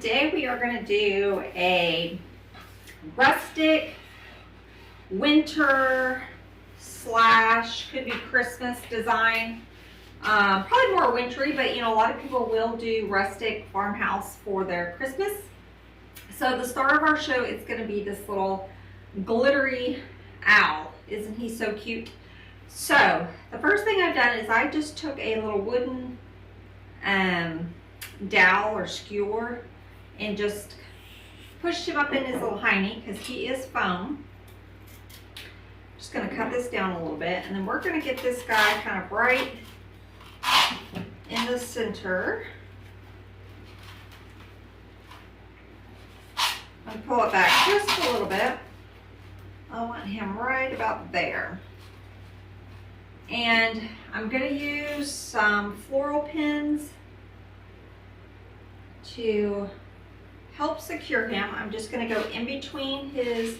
today we are going to do a rustic winter slash could be Christmas design. Probably more wintry, but you know, a lot of people will do rustic farmhouse for their Christmas. So the star of our show is going to be this little glittery owl. Isn't he so cute? So the first thing I've done is I just took a little wooden dowel or skewer and just pushed him up in his little hiney because he is foam. Just going to cut this down a little bit, and then we're going to get this guy kind of right in the center. I'm going to pull it back just a little bit. I want him right about there. And I'm going to use some floral pins to help secure him. I'm just going to go in between his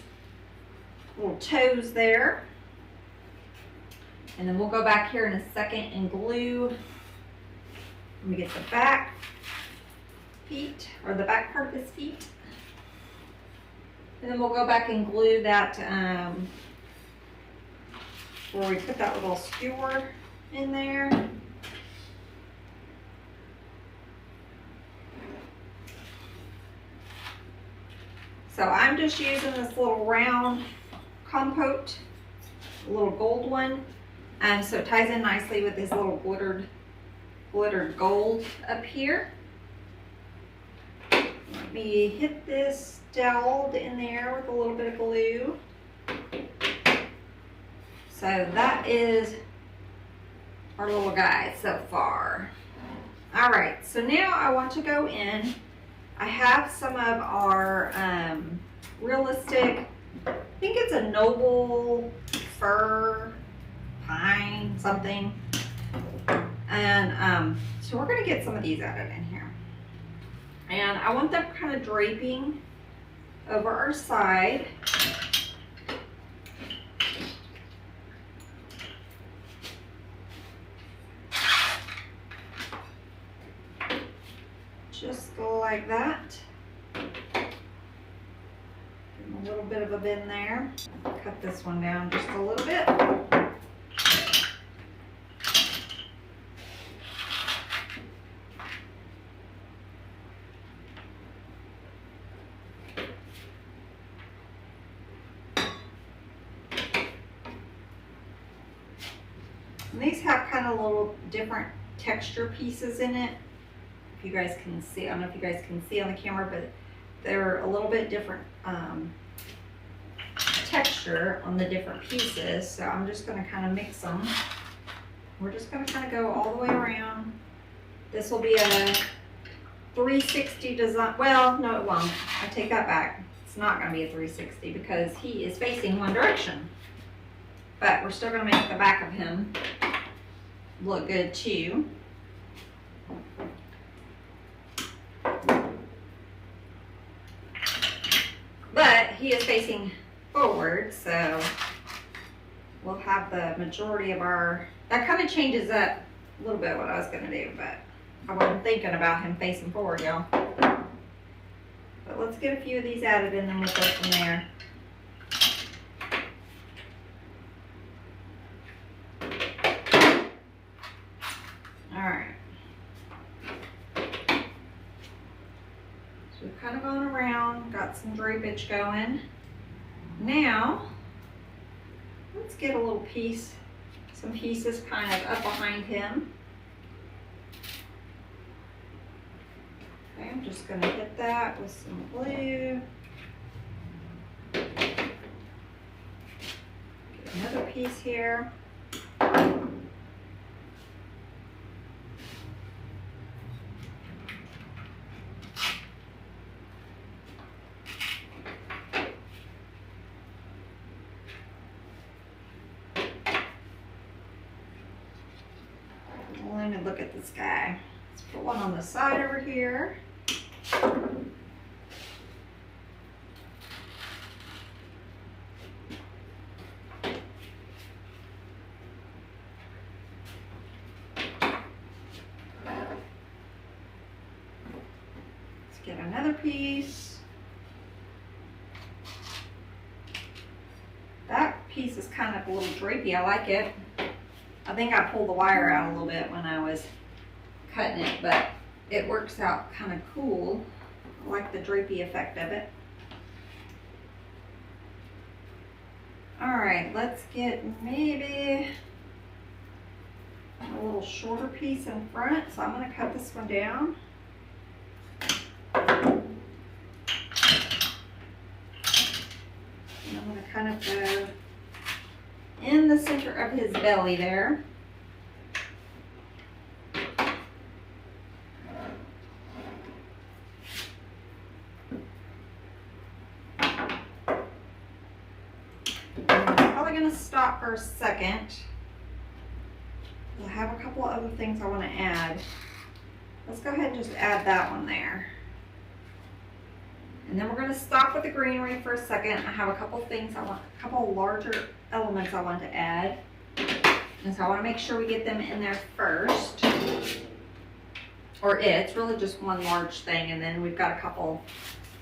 little toes there. And then we'll go back here in a second and glue. Let me get the back feet, or the back part of his feet. And then we'll go back and glue that where we put that little skewer in there. So I'm just using this little round compote, a little gold one, so it ties in nicely with this little glittered gold up here. Let me hit this dowel in there with a little bit of glue. So that is our little guy so far. All right, so now I want to go in. I have some of our realistic, I think it's a noble fir, pine, something. And so we're gonna get some of these added in here. And I want them kind of draping over our side. Just like that. Give them a little bit of a bend there. Cut this one down just a little bit. And these have kind of little different texture pieces in it. You guys can see, I don't know if you guys can see on the camera, but they're a little bit different texture on the different pieces. So I'm just going to kind of mix them. We're just going to kind of go all the way around. This will be a 360 design. Well, no, it won't. I take that back. It's not going to be a 360 because he is facing one direction. But we're still going to make the back of him look good too. But he is facing forward, so we'll have the majority of our, that kind of changes up a little bit what I was gonna do, but I wasn't thinking about him facing forward, y'all. But let's get a few of these added and then we'll go from there. All right. So we've kind of gone around, got some drapage going. Now, let's get a little piece, some pieces kind of up behind him. Okay, I'm just going to hit that with some glue. Get another piece here. Let me look at this guy. Let's put one on the side over here. piece. That piece is kind of a little drapey. I like it. I think I pulled the wire out a little bit when I was cutting it, but it works out kind of cool. I like the drapey effect of it. All right, let's get maybe a little shorter piece in front. So I'm going to cut this one down. And I'm going to kind of go in the center of his belly there. Going to stop for a second. I have a couple of other things I want to add. Let's go ahead and just add that one there. And then we're going to stop with the greenery for a second. I have a couple things a couple larger elements I want to add. And so I want to make sure we get them in there first. Or it's really just one large thing, and then we've got a couple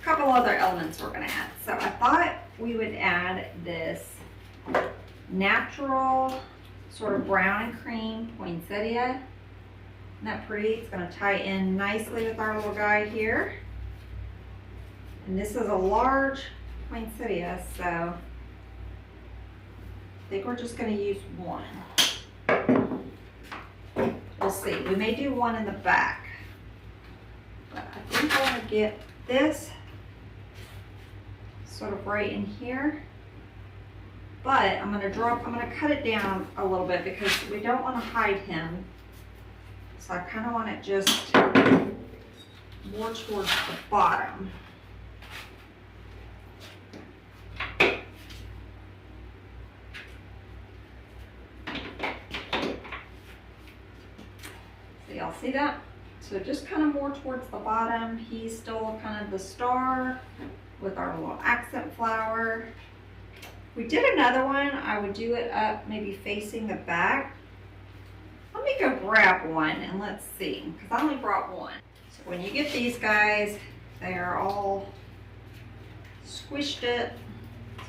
other elements we're going to add. So I thought we would add this natural sort of brown and cream poinsettia. Isn't that pretty? It's going to tie in nicely with our little guy here. And this is a large poinsettia, so I think we're just going to use one. We'll see. We may do one in the back. But I think I want to get this sort of right in here. But I'm going to cut it down a little bit because we don't want to hide him. So I kind of want it just more towards the bottom. So y'all see that? So just kind of more towards the bottom. He's still kind of the star with our little accent flower. We did another one. I would do it up maybe facing the back. Let me go grab one and let's see, because I only brought one. So when you get these guys, they are all squished it.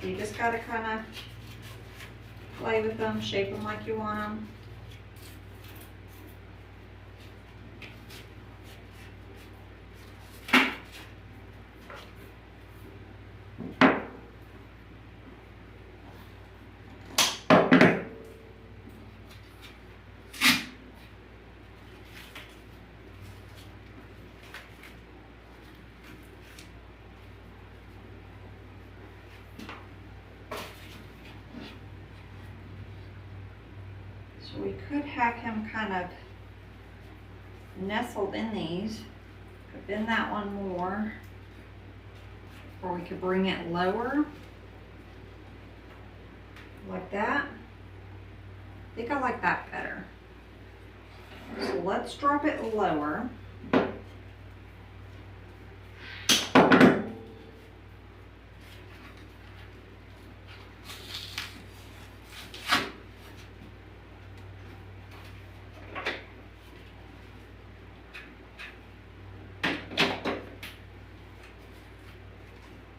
So you just got to kind of play with them, shape them like you want them. So we could have him kind of nestled in these. Could bend that one more, or we could bring it lower, like that. I think I like that better. So let's drop it lower.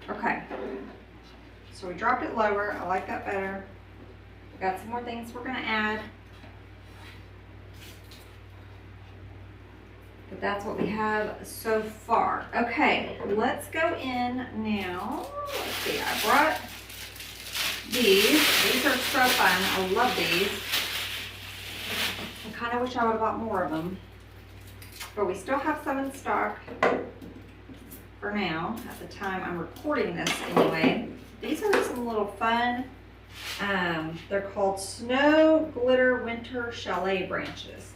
Okay, so we dropped it lower. I like that better. We got some more things we're going to add. But that's what we have so far. Okay, let's go in now. Let's see, I brought these. These are so fun. I love these. I kind of wish I would have bought more of them. But we still have some in stock for now, at the time I'm recording this anyway. These are some little fun, they're called Snow Glitter Winter Chalet branches.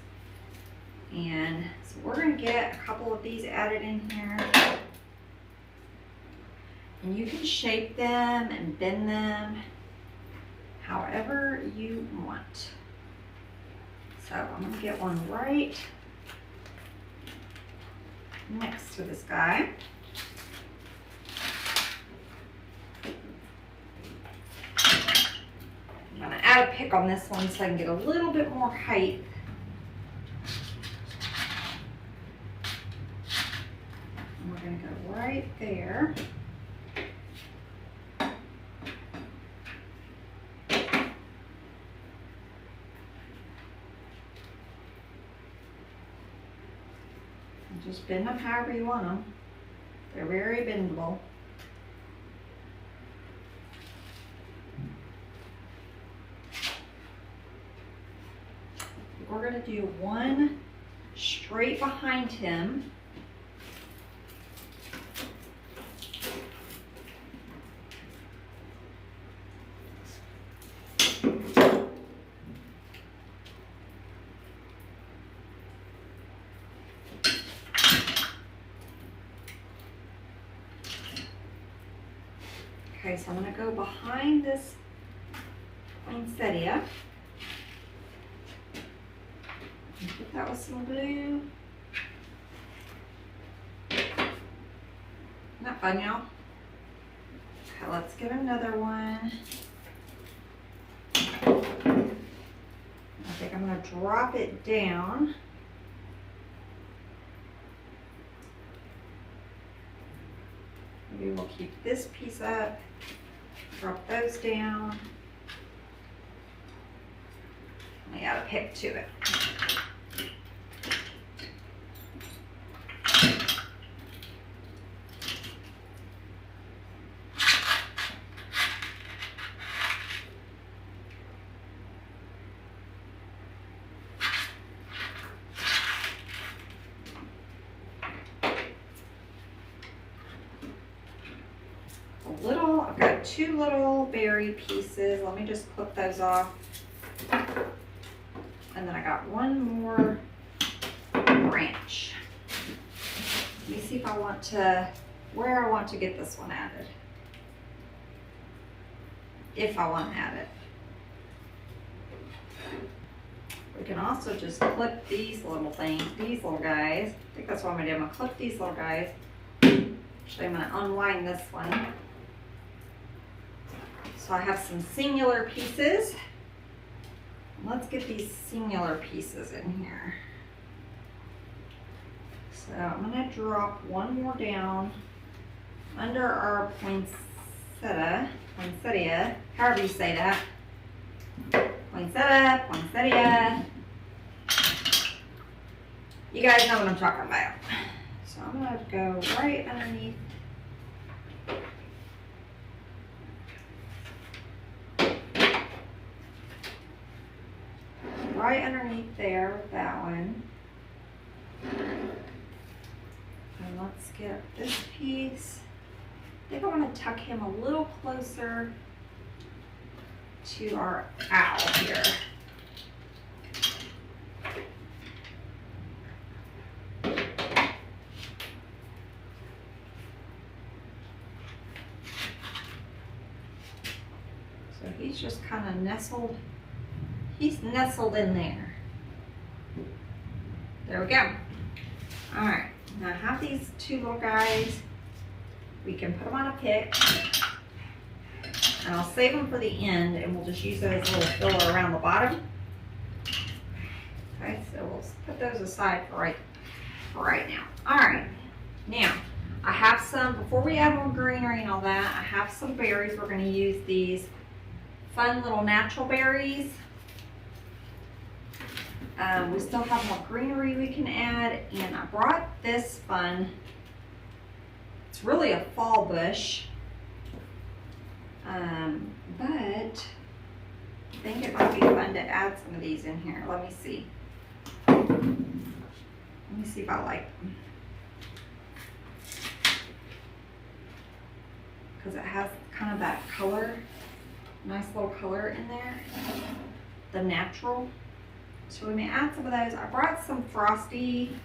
And so we're going to get a couple of these added in here. And you can shape them and bend them however you want. So I'm going to get one right next to this guy. I'm going to add a pick on this one so I can get a little bit more height. And we're going to go right there. And just bend them however you want them. They're very bendable. We're going to do one straight behind him. Okay, so I'm going to go behind this poinsettia. Put that with some glue. Not fun, y'all. Okay, let's get another one. I think I'm going to drop it down. Maybe we'll keep this piece up, drop those down. I gotta pick to it. I've got two little berry pieces. Let me just clip those off. And then I got one more branch. Let me see if I want to, where I want to get this one added. If I want to add it. We can also just clip these little things, these little guys. I think that's what I'm going to do. I'm going to clip these little guys. Actually, I'm going to unwind this one. So I have some singular pieces. Let's get these singular pieces in here. So I'm going to drop one more down under our poinsettia, however you say that. Poinsettia. You guys know what I'm talking about. So I'm going to go right underneath. Right underneath there with that one. And let's get this piece. I think I want to tuck him a little closer to our owl here. So he's just kind of nestled. He's nestled in there. There we go. All right, now I have these two little guys. We can put them on a pick. And I'll save them for the end, and we'll just use those little filler around the bottom. Okay, so we'll put those aside for right now. All right, now I have some, before we add more greenery and all that, I have some berries. We're going to use these fun little natural berries. We still have more greenery we can add, and I brought this fun, it's really a fall bush, but I think it might be fun to add some of these in here. Let me see if I like them, because it has kind of that color, nice little color in there, the natural. So we may add some of those. I brought some frosty,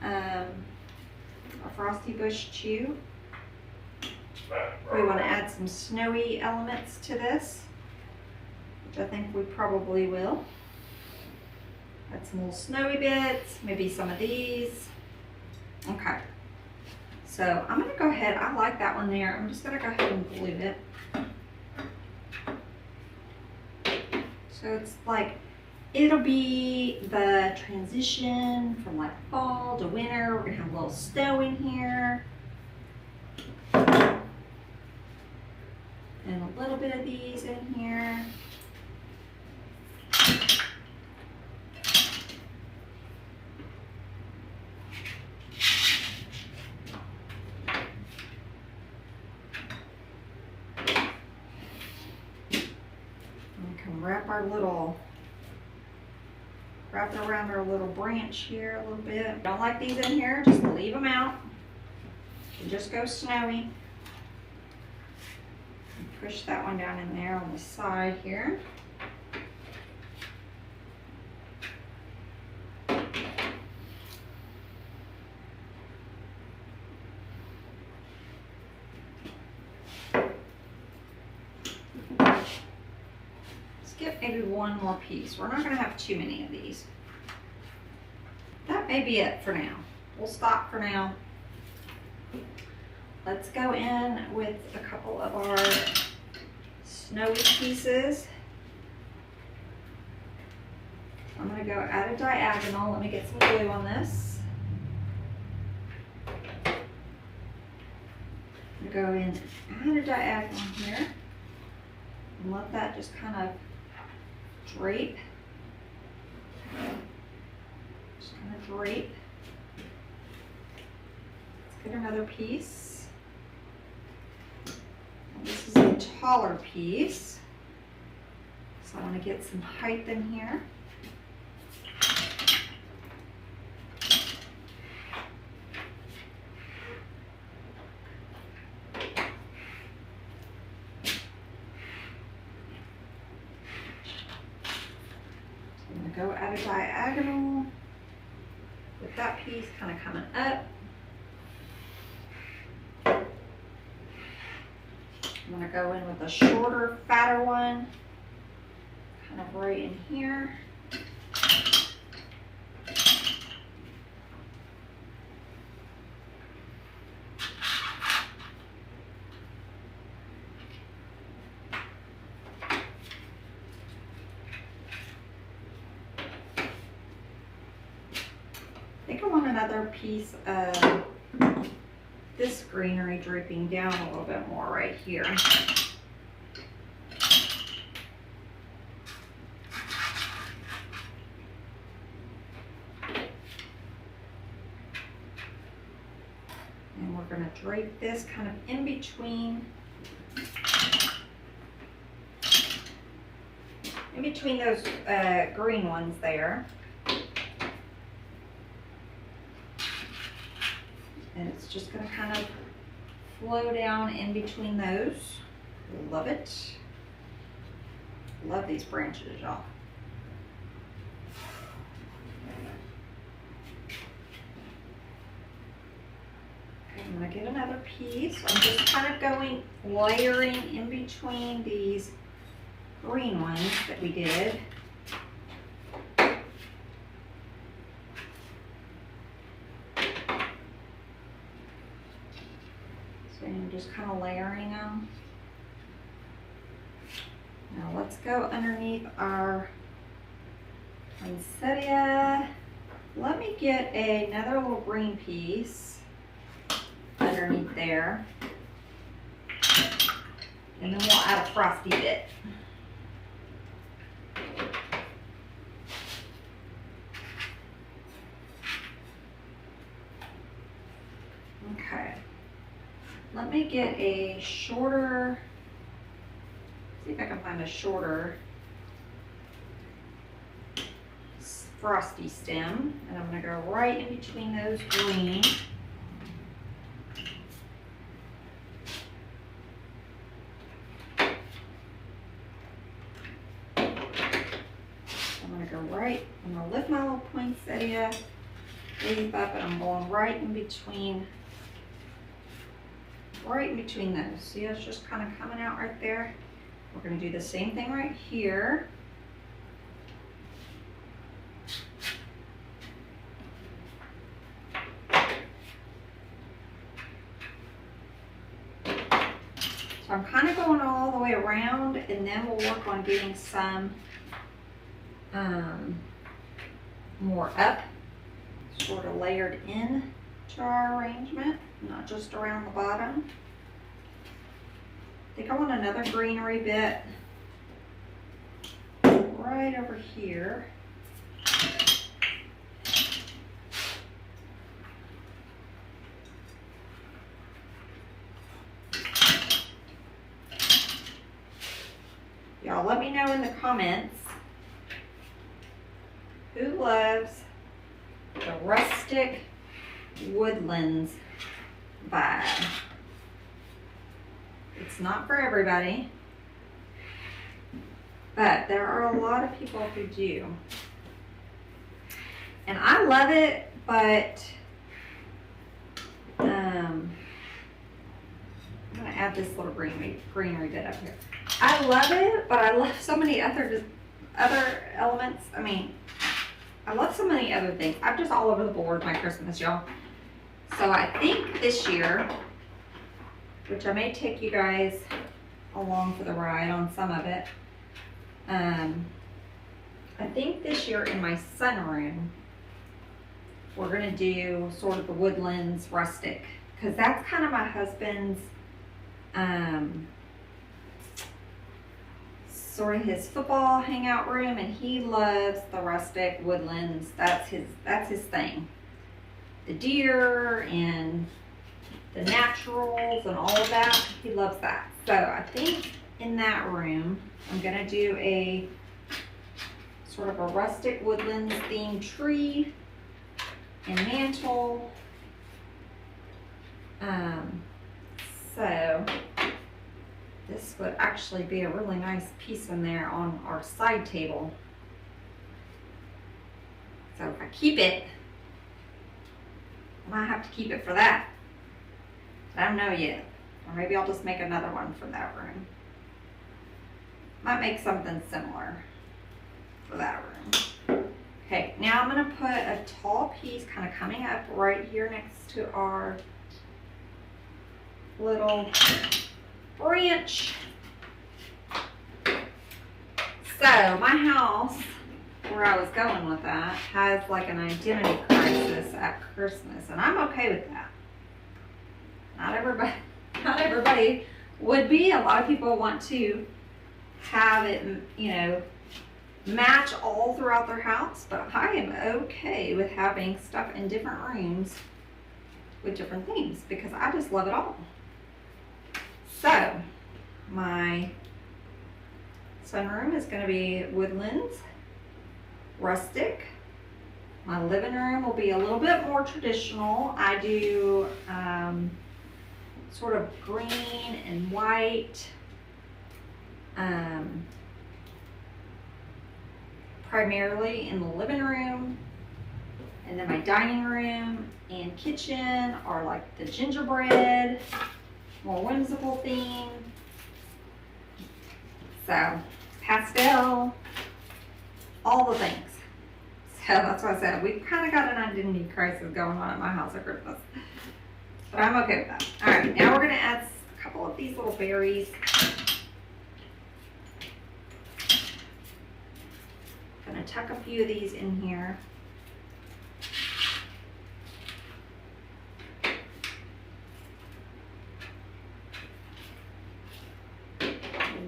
a frosty bush chew. We want to add some snowy elements to this, which I think we probably will. Add some little snowy bits, maybe some of these. Okay. So I'm going to go ahead. I like that one there. I'm just going to go ahead and glue it. So it's like, it'll be the transition from like fall to winter. We're gonna have a little snow in here. And a little bit of these in here. Wrap it around our little branch here a little bit. Don't like these in here, just leave them out. And just go snowy. And push that one down in there on the side here. Get maybe one more piece. We're not going to have too many of these. That may be it for now. We'll stop for now. Let's go in with a couple of our snowy pieces. I'm going to go at a diagonal. Let me get some glue on this. I'm going to go in at a diagonal here and let that just kind of drape. Just kind of drape. Let's get another piece. And this is a taller piece, so I want to get some height in here. Go at a diagonal with that piece kind of coming up. I'm going to go in with a shorter, fatter one, kind of right in here. I think I want another piece of this greenery draping down a little bit more right here. And we're going to drape this kind of in between those green ones there. And it's just going to kind of flow down in between those. Love it. Love these branches, y'all. I'm going to get another piece. I'm just kind of going, layering in between these green ones that we did. And just kind of layering them. Now let's go underneath our poinsettia. Let me get another little green piece underneath there. And then we'll add a frosty bit. Okay. Let me get a shorter, see if I can find a shorter frosty stem. And I'm going to go right in between those green. I'm going to go right, I'm going to lift my little poinsettia leaf up and I'm going right in between those. See, it's just kind of coming out right there. We're going to do the same thing right here. So I'm kind of going all the way around, and then we'll work on getting some more up, sort of layered in to our arrangement, not just around the bottom. I think I want another greenery bit right over here. Y'all let me know in the comments who loves the rustic woodlands vibe. It's not for everybody, but there are a lot of people who do. And I love it, but I'm gonna add this little greenery bit up here. I love it, but I love so many other elements. I mean, I love so many other things. I'm just all over the board with my Christmas, y'all. So I think this year, which I may take you guys along for the ride on some of it. I think this year in my sunroom, we're gonna do sort of the Woodlands rustic, because that's kind of my husband's, sort of his football hangout room, and he loves the rustic Woodlands. That's his thing. The deer and the naturals and all of that, he loves that. So I think in that room, I'm gonna do a sort of a rustic woodlands themed tree and mantle. So this would actually be a really nice piece in there on our side table. So if I keep it, I might have to keep it for that. I don't know yet. Or maybe I'll just make another one for that room. Might make something similar for that room. Okay, now I'm gonna put a tall piece kind of coming up right here next to our little branch. So my house, where I was going with that, has like an identity crisis at Christmas, and I'm okay with that. Not everybody would be. A lot of people want to have it, you know, match all throughout their house, but I am okay with having stuff in different rooms with different themes because I just love it all. So my sunroom is going to be woodlands, rustic. My living room will be a little bit more traditional. I do sort of green and white, primarily in the living room, and then my dining room and kitchen are like the gingerbread, more whimsical theme. So pastel, all the things. So that's why I said we've kind of got an identity crisis going on at my house at Christmas. But I'm okay with that. All right, now we're gonna add a couple of these little berries. Gonna tuck a few of these in here.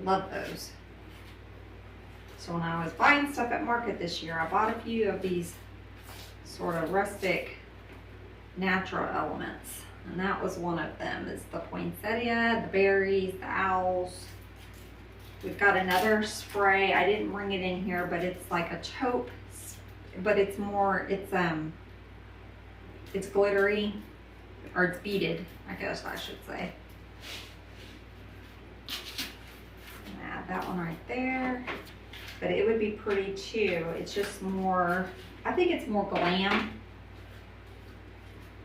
Love those. So when I was buying stuff at market this year, I bought a few of these sort of rustic natural elements. And that was one of them, is the poinsettia, the berries, the owls. We've got another spray. I didn't bring it in here, but it's like a taupe, but it's more, it's glittery, or it's beaded, I guess I should say. Add that one right there. But it would be pretty too. It's just more, I think it's more glam.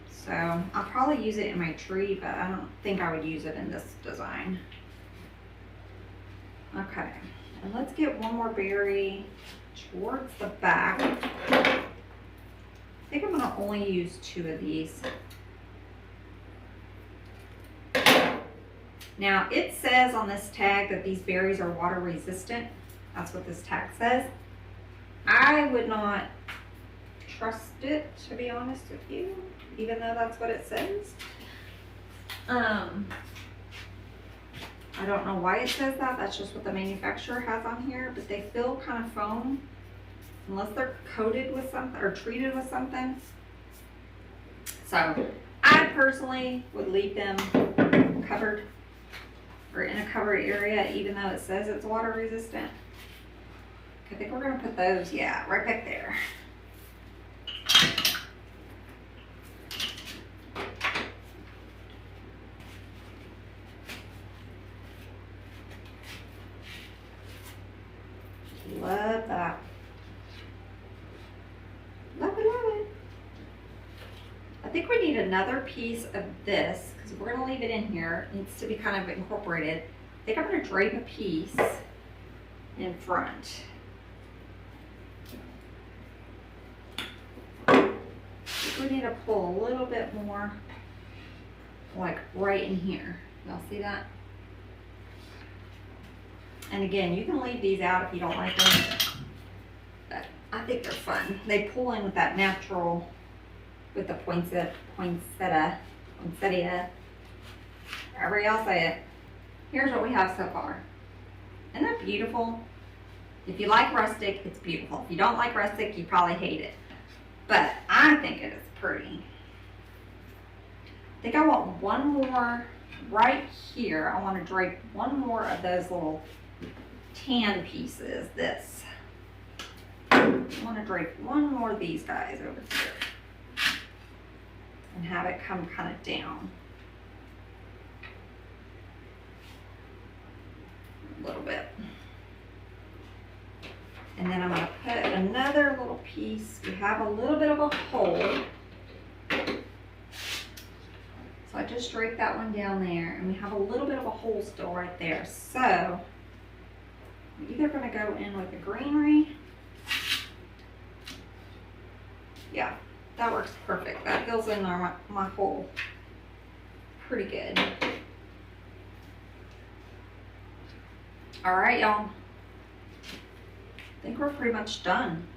So I'll probably use it in my tree, but I don't think I would use it in this design. Okay, and let's get one more berry towards the back. I think I'm gonna only use 2 of these. Now it says on this tag that these berries are water resistant. That's what this tag says. I would not trust it, to be honest with you, even though that's what it says. I don't know why it says that. That's just what the manufacturer has on here, but they feel kind of foam unless they're coated with something or treated with something. So I personally would leave them covered or in a covered area, even though it says it's water resistant. I think we're gonna put those, yeah, right back there. Love that. Love it, love it. I think we need another piece of this because we're going to leave it in here. It needs to be kind of incorporated. I think I'm going to drape a piece in front. I think we need to pull a little bit more, like right in here. Y'all see that? And again, you can leave these out if you don't like them, but I think they're fun. They pull in with that natural, with the poinsettia, however y'all say it. Here's what we have so far. Isn't that beautiful? If you like rustic, it's beautiful. If you don't like rustic, you probably hate it. But I think it is pretty. I think I want one more right here. I want to drape one more of those little tan pieces, this. I want to drape one more of these guys over here and have it come kind of down a little bit. And then I'm going to put another little piece. We have a little bit of a hole. So I just draped that one down there, and we have a little bit of a hole still right there. So I'm either going to go in with the greenery. Yeah, that works perfect. That fills in my hole pretty good. All right, y'all. I think we're pretty much done.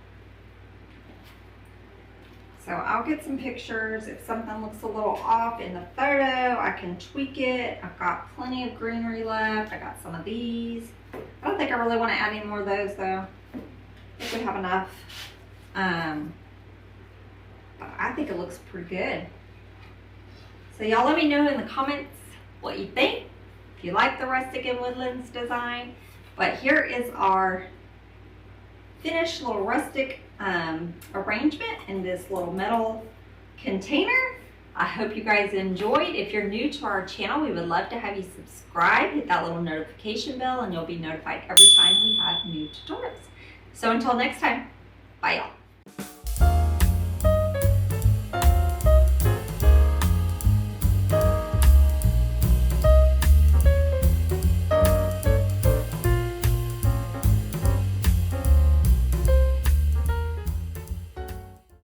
So I'll get some pictures. If something looks a little off in the photo, I can tweak it. I've got plenty of greenery left. I got some of these. I don't think I really want to add any more of those though. I think we have enough. But I think it looks pretty good. So y'all let me know in the comments what you think. If you like the Rustic and Woodlands design. But here is our finished little rustic arrangement in this little metal container. I hope you guys enjoyed. If you're new to our channel, we would love to have you subscribe, hit that little notification bell, and you'll be notified every time we have new tutorials. So until next time, bye y'all.